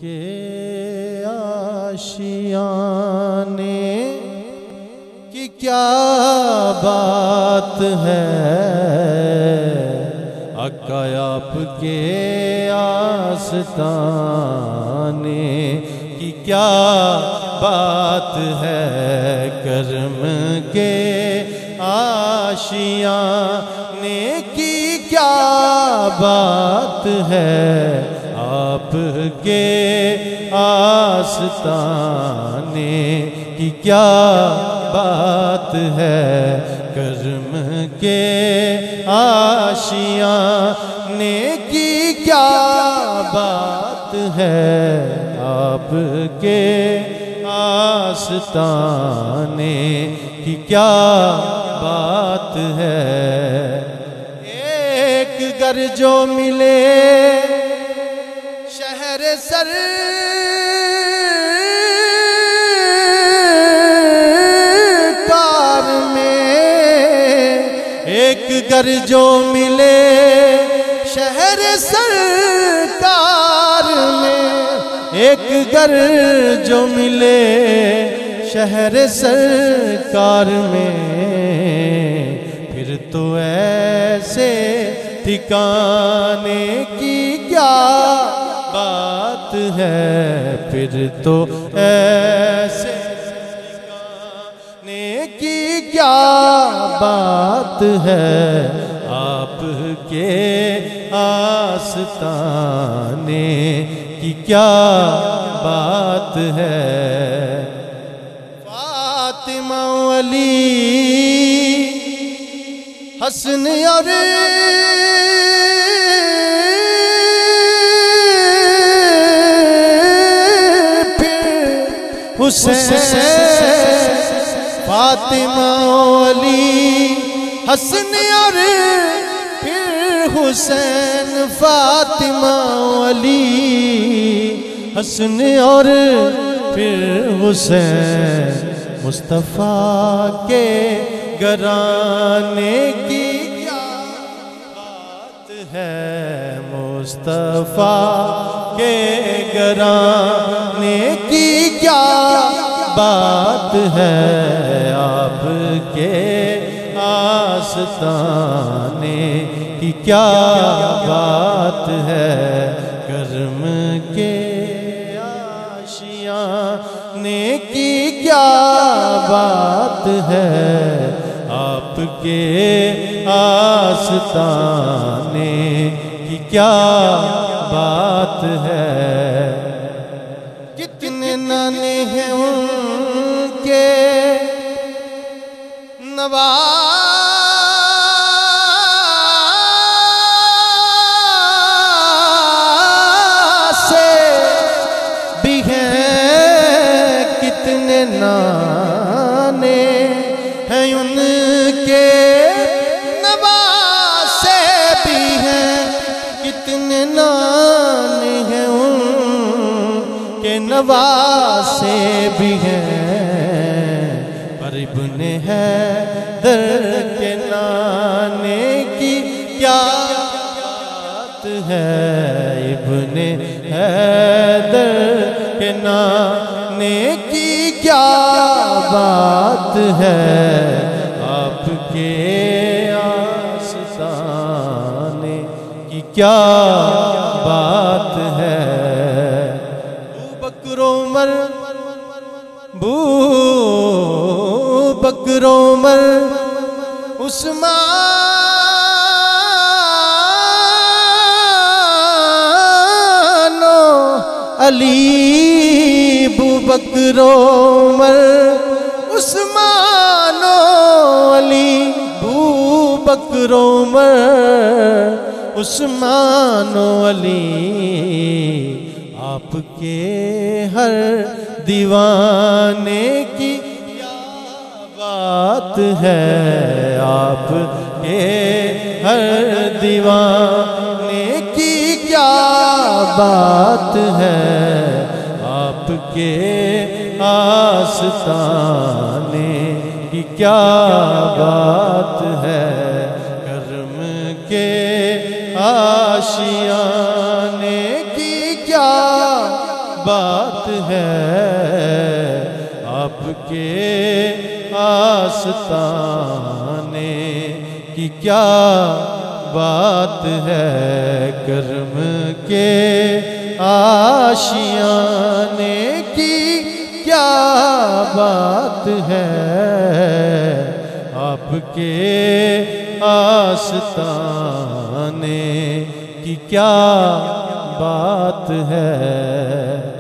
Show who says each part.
Speaker 1: کے آشیانے کی کیا بات ہے، آقا آپ کے آستانے کی کیا بات ہے، کرم کے آشیانے کی کیا بات ہے، آپ کے آستانے کی کیا بات ہے، کرم کے آشیانے کی کیا بات ہے، آپ کے آستانے کی کیا بات ہے۔ ایک گر جو ملے شہر سرکار میں، ایک گر جو ملے شہر سرکار میں، ایک گر جو ملے شہر سرکار میں، پھر تو ایسے ٹھکانے کی کیا بات ہے، پھر تو ایسے ٹھکانے کی کیا بات ہے، آپ کے آستانے کی کیا بات ہے۔ فاطمہ علی حسن اور حسین، فاطمہ علی حسن اور پھر حسین، فاطمہ علی حسن اور پھر حسین، مصطفیٰ کے گھرانے کی کیا بات ہے، مصطفیٰ کے گھرانے کی کیا بات ہے، آپ کے آستانے کی کیا بات ہے، کرم کے آشیانے کی کیا بات ہے، آپ کے آستانے کی کیا بات ہے۔ کتنے نانے ہیں ان کے نواسے بھی ہیں، کتنے نانے ہیں ان کے نواسے بھی ہیں، کتنے نانے ہیں ان کے نواسے بھی ہیں، پر ابن حیدر کے نانے کی کیا بات ہے، ابن حیدر کے نانے کی کیا بات ہے، آپ کے آستانے کی کیا بات ہے۔ بکر عمر عثمان و علی، بکر عمر عثمان و علی، بکر عمر عثمان و علی، آپ کے ہر دیوانے کی کیا بات ہے، آپ کے ہر دیوانے کی کیا بات ہے، آپ کے آستانے کی کیا بات ہے، کرم کے آشیانے کی کیا بات ہے آپ کے آستانے کی کیا بات ہے کرم کے آشیانے کی کیا بات ہے آپ کے آستانے کی کیا بات ہے